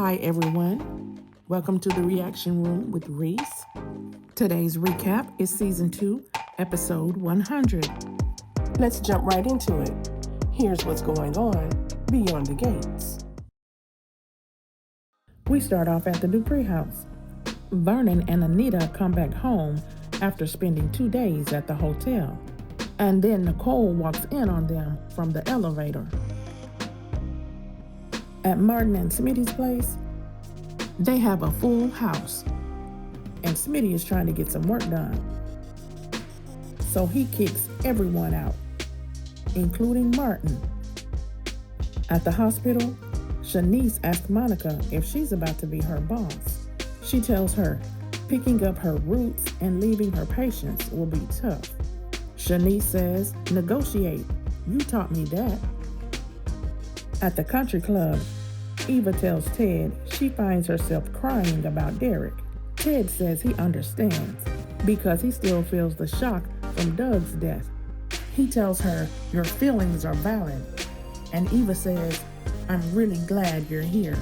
Hi everyone, welcome to the Reaction Room with Reese. Today's recap is Season 2, Episode 100. Let's jump right into it. Here's what's going on beyond the gates. We start off at the Dupree house. Vernon and Anita come back home after spending 2 days at the hotel. And then Nicole walks in on them from the elevator. At Martin and Smitty's place, they have a full house, and Smitty is trying to get some work done. So he kicks everyone out, including Martin. At the hospital, Shanice asks Monica if she's about to be her boss. She tells her picking up her roots and leaving her patients will be tough. Shanice says, negotiate. You taught me that. At the country club, Eva tells Ted she finds herself crying about Derek. Ted says he understands because he still feels the shock from Doug's death. He tells her, your feelings are valid. And Eva says, I'm really glad you're here.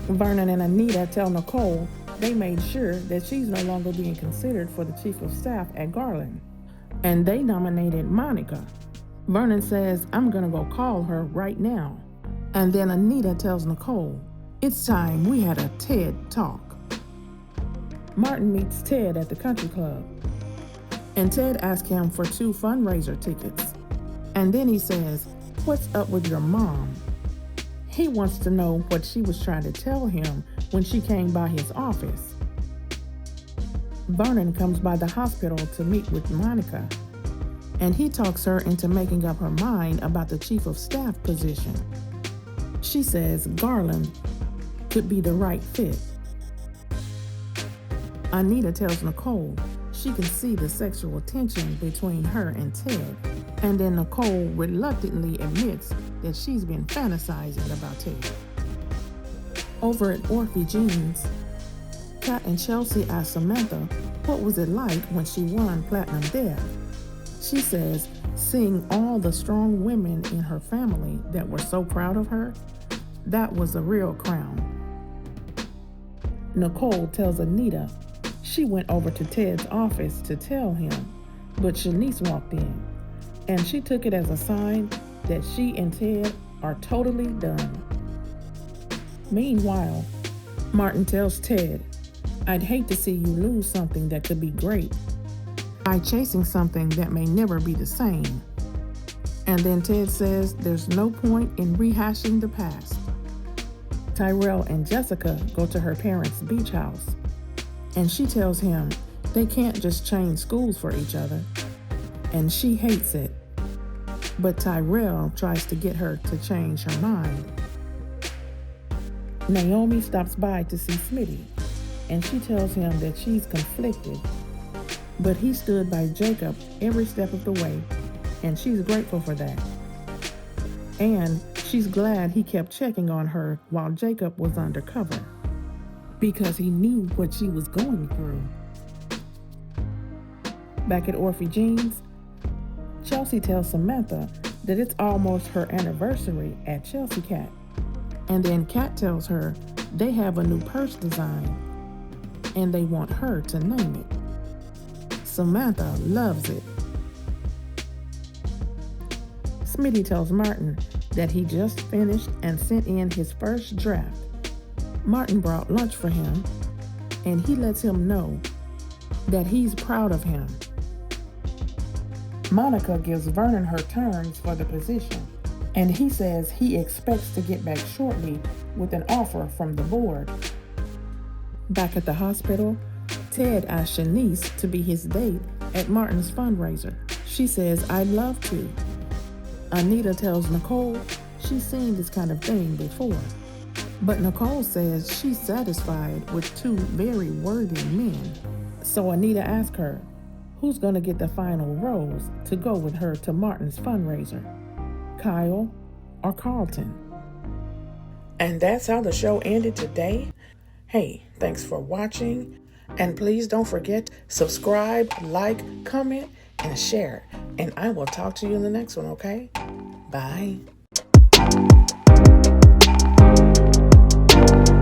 Vernon and Anita tell Nicole they made sure that she's no longer being considered for the chief of staff at Garland. And they nominated Monica. Vernon says, I'm gonna go call her right now. And then Anita tells Nicole, it's time we had a TED talk. Martin meets Ted at the country club. And Ted asks him for 2 fundraiser tickets. And then he says, what's up with your mom? He wants to know what she was trying to tell him when she came by his office. Vernon comes by the hospital to meet with Monica, and he talks her into making up her mind about the chief of staff position. She says Garland could be the right fit. Anita tells Nicole she can see the sexual tension between her and Ted, and then Nicole reluctantly admits that she's been fantasizing about Ted. Over at Orphe Jean's, Kat and Chelsea ask Samantha what was it like when she won Platinum Death. She says seeing all the strong women in her family that were so proud of her, that was a real crown. Nicole tells Anita she went over to Ted's office to tell him, but Shanice walked in, and she took it as a sign that she and Ted are totally done. Meanwhile, Martin tells Ted, I'd hate to see you lose something that could be great by chasing something that may never be the same. And then Ted says there's no point in rehashing the past. Tyrell and Jessica go to her parents' beach house, and she tells him they can't just change schools for each other, and she hates it. But Tyrell tries to get her to change her mind. Naomi stops by to see Smitty, and she tells him that she's conflicted, but he stood by Jacob every step of the way, and she's grateful for that. And she's glad he kept checking on her while Jacob was undercover, because he knew what she was going through. Back at Orphe Jean's, Chelsea tells Samantha that it's almost her anniversary at Chelsea Cat. And then Kat tells her they have a new purse design, and they want her to name it. Samantha loves it. Smitty tells Martin that he just finished and sent in his first draft. Martin brought lunch for him, and he lets him know that he's proud of him. Monica gives Vernon her terms for the position, and he says he expects to get back shortly with an offer from the board. Back at the hospital, Ted asks Shanice to be his date at Martin's fundraiser. She says, I'd love to. Anita tells Nicole she's seen this kind of thing before, but Nicole says she's satisfied with 2 very worthy men. So Anita asks her, who's going to get the final rose to go with her to Martin's fundraiser, Kyle or Carlton? And that's how the show ended today. Hey, thanks for watching. And please don't forget, subscribe, like, comment, and share. And I will talk to you in the next one, okay? Bye.